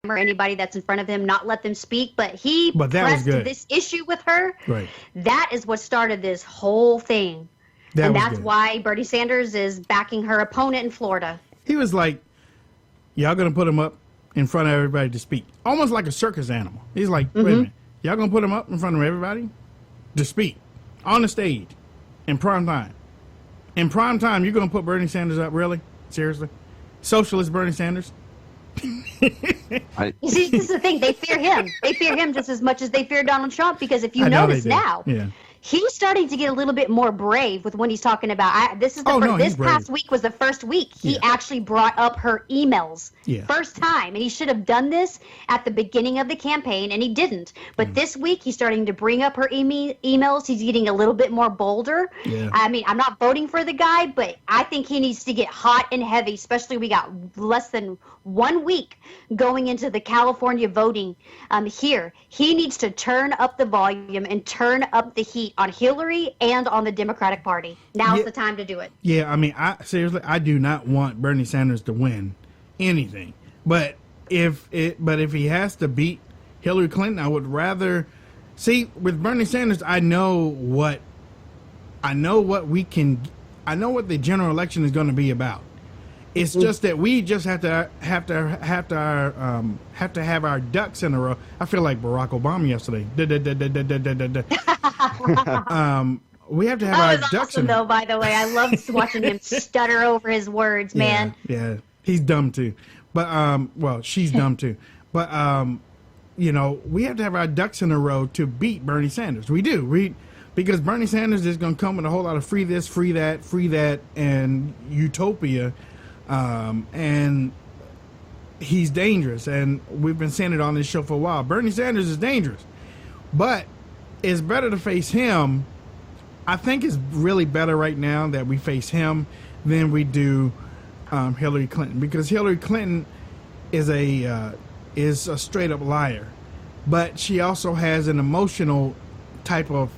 or anybody that's in front of him, not let them speak. But he pressed this issue with her. Right. That is what started this whole thing. And that's why Bernie Sanders is backing her opponent in Florida. He was like, y'all going to put him up in front of everybody to speak. Almost like a circus animal. He's like, wait a minute. Y'all going to put him up in front of everybody to speak on the stage in prime time. In prime time, you're going to put Bernie Sanders up? Really? Seriously? Socialist Bernie Sanders? You see, this is the thing. They fear him. They fear him just as much as they fear Donald Trump, because if you notice now, he's starting to get a little bit more brave with when he's talking about. This past week was the first week he actually brought up her emails. First time, and he should have done this at the beginning of the campaign, and he didn't. But this week he's starting to bring up her emails. He's getting a little bit more bolder. I mean, I'm not voting for the guy, but I think he needs to get hot and heavy. Especially we got less than 1 week going into the California voting here. He needs to turn up the volume and turn up the heat on Hillary and on the Democratic Party. Now's the time to do it. Yeah, I mean, I do not want Bernie Sanders to win anything. But if he has to beat Hillary Clinton, I would rather see with Bernie Sanders. I know what the general election is going to be about. It's just that we just have to have our ducks in a row. I feel like Barack Obama yesterday. We have to have our ducks in a row. Though, by the way, I loved watching him stutter over his words, man. Yeah, he's dumb too. But well, she's dumb too. But we have to have our ducks in a row to beat Bernie Sanders. We do. Because Bernie Sanders is going to come with a whole lot of free this, free that, and utopia. And he's dangerous, and we've been saying it on this show for a while. Bernie Sanders is dangerous, but it's better to face him. I think it's really better right now that we face him than we do Hillary Clinton, because Hillary Clinton is a straight up liar, but she also has an emotional type of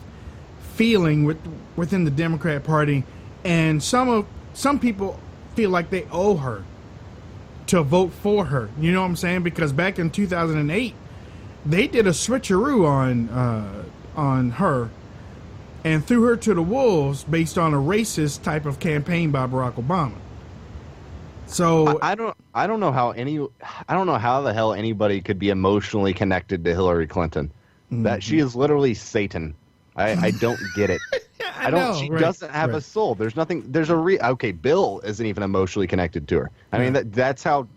feeling within the Democrat Party, and some people feel like they owe her to vote for her. You know what I'm saying? Because back in 2008, they did a switcheroo on her and threw her to the wolves based on a racist type of campaign by Barack Obama. So I don't know how the hell anybody could be emotionally connected to Hillary Clinton. That she is literally Satan. I don't get it. I don't. She doesn't have a soul. There's nothing. There's okay, Bill isn't even emotionally connected to her. I mean, that's how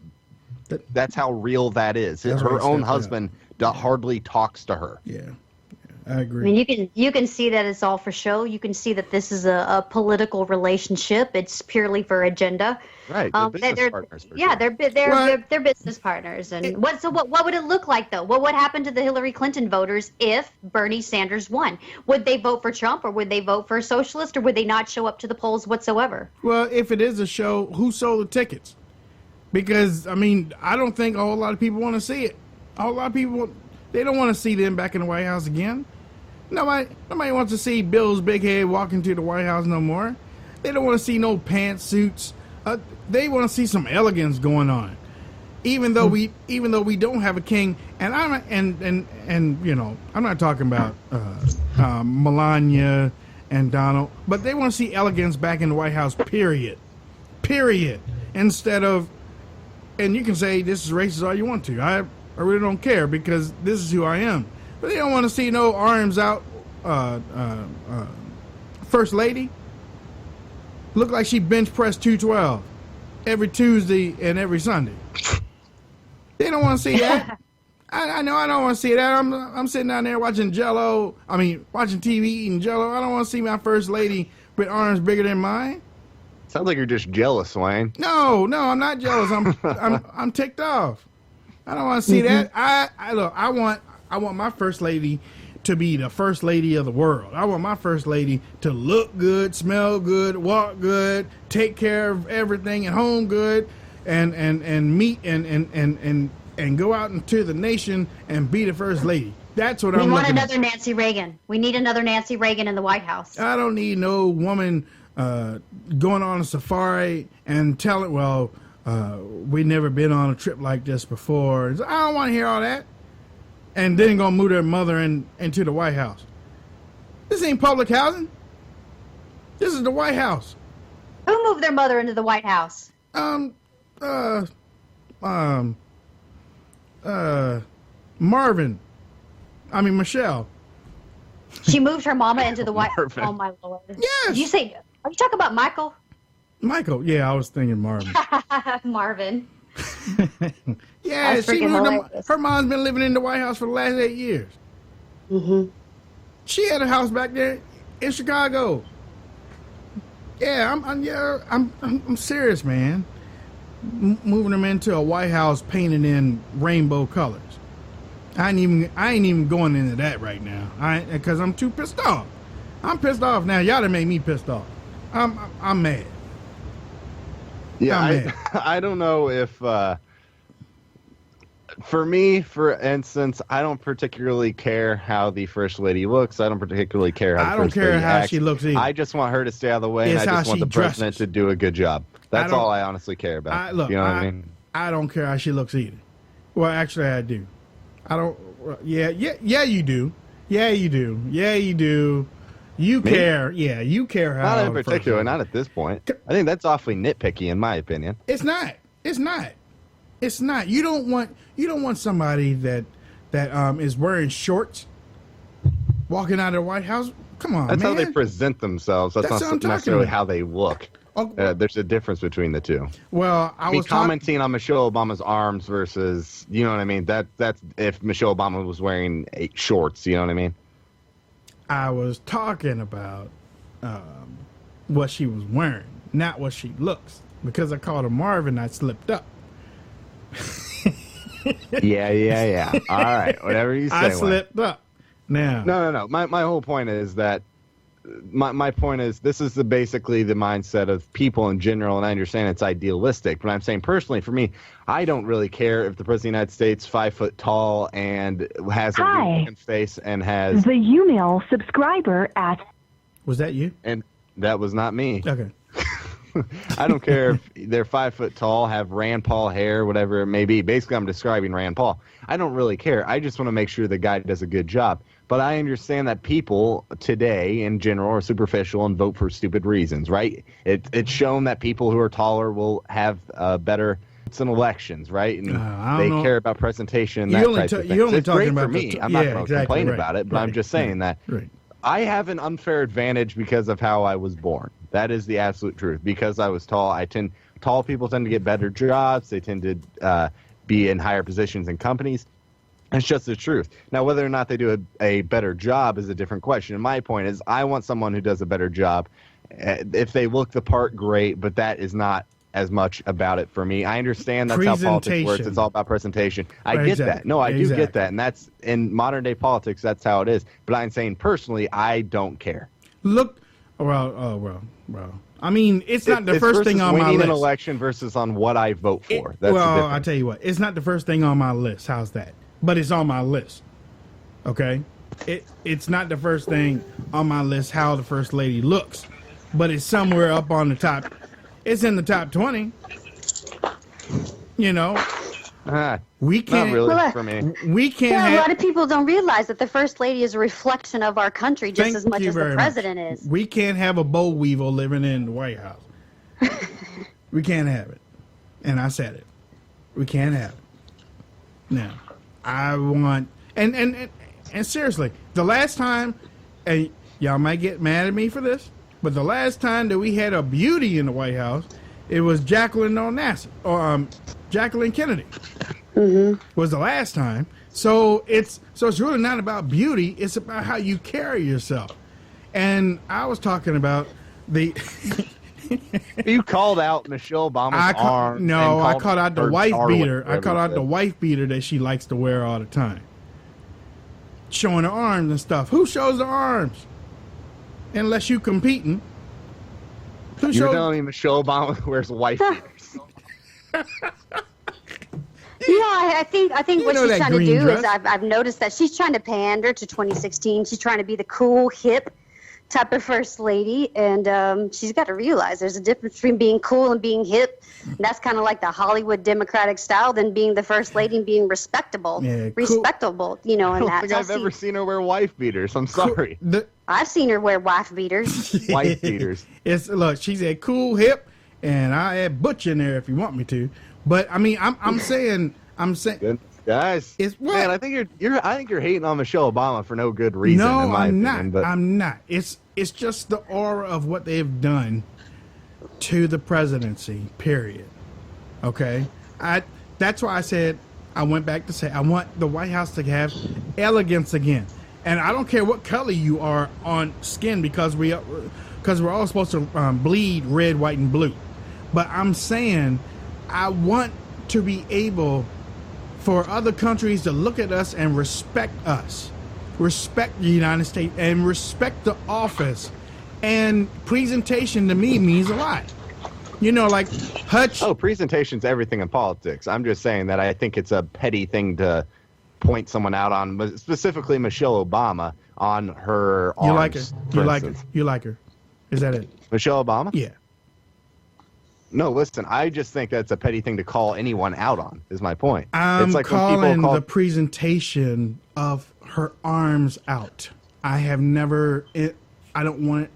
real that is. Her own husband hardly talks to her. Yeah, I agree. I mean, you can see that it's all for show. You can see that this is a political relationship. It's purely for agenda. Right. They're business partners. They're business partners. And what would it look like though? What would happen to the Hillary Clinton voters if Bernie Sanders won? Would they vote for Trump, or would they vote for a socialist, or would they not show up to the polls whatsoever? Well, if it is a show, who sold the tickets? Because I mean, I don't think a whole lot of people want to see it. A whole lot of people, they don't want to see them back in the White House again. Nobody wants to see Bill's big head walking to the White House no more. They don't want to see no pantsuits. They want to see some elegance going on, even though we don't have a king. And I'm not talking about Melania and Donald, but they want to see elegance back in the White House. Period. Instead of, and you can say this is racist all you want to. I really don't care, because this is who I am. But they don't want to see no arms out. First Lady look like she bench pressed 212 every Tuesday and every Sunday. They don't want to see that. I know I don't want to see that. I'm sitting down there watching Jello. I mean, watching TV, eating Jello. I don't want to see my First Lady with arms bigger than mine. Sounds like you're just jealous, Wayne. No, I'm not jealous. I'm ticked off. I don't want to see that. I want my First Lady to be the First Lady of the world. I want my First Lady to look good, smell good, walk good, take care of everything at home good, and meet and go out into the nation and be the First Lady. That's what I'm looking at. We want another Nancy Reagan. We need another Nancy Reagan in the White House. I don't need no woman going on a safari and telling, we never been on a trip like this before. I don't want to hear all that. And then gonna move their mother into the White House. This ain't public housing. This is the White House. Who moved their mother into the White House? Marvin. I mean, Michelle. She moved her mama into the White House. Oh, my Lord. Yes. Did you say, are you talking about Michael? Michael. Yeah, I was thinking Marvin. Marvin. Yeah, she moved her mom's been living in the White House for the last 8 years. Mm-hmm. She had a house back there in Chicago. Yeah, I'm serious, man. Moving them into a White House painted in rainbow colors. I ain't even going into that right now. Because I'm too pissed off. I'm pissed off now. Y'all done made me pissed off. I'm mad. Yeah, I don't know if for me, for instance, I don't particularly care how the first lady looks. I don't particularly care how the first lady acts. She looks either. I just want her to stay out of the way, and I just want the president to do a good job. That's all I honestly care about. Look, you know what I mean? I don't care how she looks either. Well, actually, I do. I don't. Yeah, you do. Yeah, you do. Yeah, you do. You Me? Care. Yeah, you care how. Not in particular. Not at this point. I think that's awfully nitpicky, in my opinion. It's not. It's not. It's not. You don't want somebody that is wearing shorts walking out of the White House. Come on, that's man. How they present themselves. That's not necessarily how they look. There's a difference between the two. Well, I was commenting on Michelle Obama's arms versus, you know what I mean? That's if Michelle Obama was wearing shorts, you know what I mean? I was talking about what she was wearing, not what she looks. Because I called her Marvin, I slipped up. Yeah. All right, whatever you say. I slipped up. Now. No. My whole point is that my point is this is basically the mindset of people in general, and I understand it's idealistic, but I'm saying personally for me, I don't really care if the President of the United States 5 foot tall and has a looking face and has the UMail subscriber at. Was that you? And that was not me. Okay. I don't care if they're 5 foot tall, have Rand Paul hair, whatever it may be. Basically, I'm describing Rand Paul. I don't really care. I just want to make sure the guy does a good job. But I understand that people today, in general, are superficial and vote for stupid reasons, right? It's shown that people who are taller will have better in elections, right? And they care about presentation and that type of thing. It's great for me. I'm not going to complain about it, but I'm just saying that I have an unfair advantage because of how I was born. That is the absolute truth. Because I was tall, tall people tend to get better jobs. They tend to be in higher positions in companies. It's just the truth. Now, whether or not they do a better job is a different question. And my point is I want someone who does a better job. If they look the part, great, but that is not as much about it for me. I understand that's how politics works. It's all about presentation. I get that. No, I do get that. And that's in modern day politics, that's how it is. But I'm saying personally, I don't care. Look, well. I mean, it's not the first thing on my list. Winning an election versus on what I vote for. That's I tell you what, it's not the first thing on my list. How's that? But it's on my list. Okay? It's not the first thing on my list how the first lady looks. But it's somewhere up on the top. It's in the top 20. You know? We can't. Not really for me. We can't. A lot of people don't realize that the first lady is a reflection of our country just as much as the president is. We can't have a boll weevil living in the White House. We can't have it. And I said it. We can't have it. Now, I want and seriously, the last time, and y'all might get mad at me for this, but the last time that we had a beauty in the White House, it was Jacqueline Kennedy. Mm-hmm. Was the last time. So it's really not about beauty. It's about how you carry yourself. And I was talking about the. You called out Michelle Obama's arm. No, I called out the wife beater. I called out the wife beater that she likes to wear all the time, showing her arms and stuff. Who shows the arms? Unless you competing. You're telling me Michelle Obama wears wife beaters? I think what she's trying to do is I've noticed that she's trying to pander to 2016. She's trying to be the cool, hip type of first lady, and she's got to realize there's a difference between being cool and being hip. And that's kind of like the Hollywood Democratic style than being the first lady and being respectable. Yeah, respectable, you know. I don't think I've ever seen her wear wife beaters. I'm sorry. I've seen her wear wife beaters. Wife beaters. Look, she's a cool hip, and I add butch in there if you want me to. But I mean, I'm saying. Good. Guys, man, I think you're hating on Michelle Obama for no good reason. No, in my I'm opinion, not. I'm not. It's just the aura of what they've done to the presidency. Period. Okay. That's why I said I went back to say I want the White House to have elegance again, and I don't care what color you are on skin because we're all supposed to bleed red, white, and blue. But I'm saying I want to be able for other countries to look at us and respect us, respect the United States, and respect the office. And presentation to me means a lot. You know, like Hutch. Oh, presentation's everything in politics. I'm just saying that I think it's a petty thing to point someone out on, specifically Michelle Obama, on her arms. You like her. You like her. You like her. Is that it? Michelle Obama? Yeah. No, listen, I just think that's a petty thing to call anyone out on, is my point. I'm calling the presentation of her arms out. I have never, I don't want it.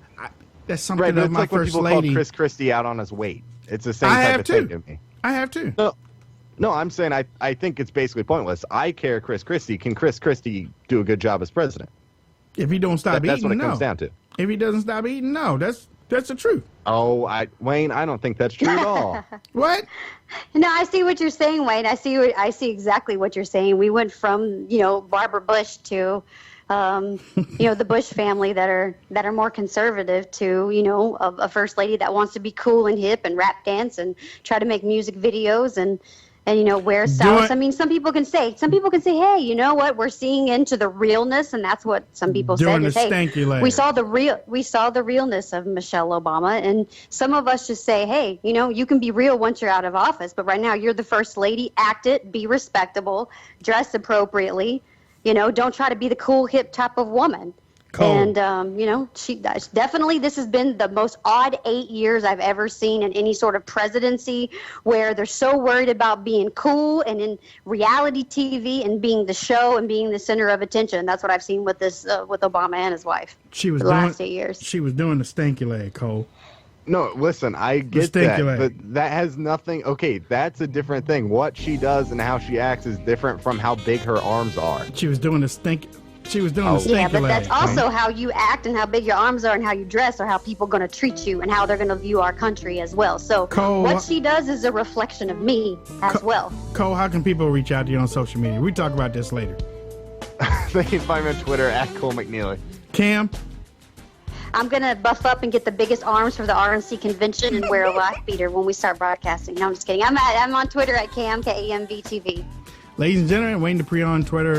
That's something right, but of it's my like first when people lady. call Chris Christie out on his weight. It's the same type of thing to me. I have too. No, I'm saying I think it's basically pointless. I care Chris Christie. Can Chris Christie do a good job as president? If he don't stop eating, that's what it comes down to. If he doesn't stop eating, no. That's the truth. Oh, Wayne, I don't think that's true at all. What? No, I see what you're saying, Wayne. I see exactly what you're saying. We went from, Barbara Bush to, the Bush family that are more conservative to, a first lady that wants to be cool and hip and rap dance and try to make music videos and wear styles. I mean, some people can say, hey, you know what? We're seeing into the realness, and that's what some people said is, hey, we saw the realness of Michelle Obama, and some of us just say, hey, you can be real once you're out of office, but right now you're the first lady. Act it, be respectable, dress appropriately. Don't try to be the cool hip type of woman. Cool. And, she definitely, this has been the most odd 8 years I've ever seen in any sort of presidency where they're so worried about being cool and in reality TV and being the show and being the center of attention. That's what I've seen with this, with Obama and his wife. She was the last 8 years. She was doing the stanky leg, Cole. No, listen, I get that, but that has nothing. Okay, that's a different thing. What she does and how she acts is different from how big her arms are. She was doing the stink. She was doing the stinky leg. Yeah, but that's also right? how you act and how big your arms are and how you dress or how people are going to treat you and how they're going to view our country as well. So Cole, what she does is a reflection of me as well. Cole, how can people reach out to you on social media? We talk about this later. They can find me on Twitter at Cole McNeely. Cam? I'm going to buff up and get the biggest arms for the RNC convention and wear a wife beater when we start broadcasting. No, I'm just kidding. I'm on Twitter at Cam, KAMVTV. Ladies and gentlemen, Wayne Dupree on Twitter.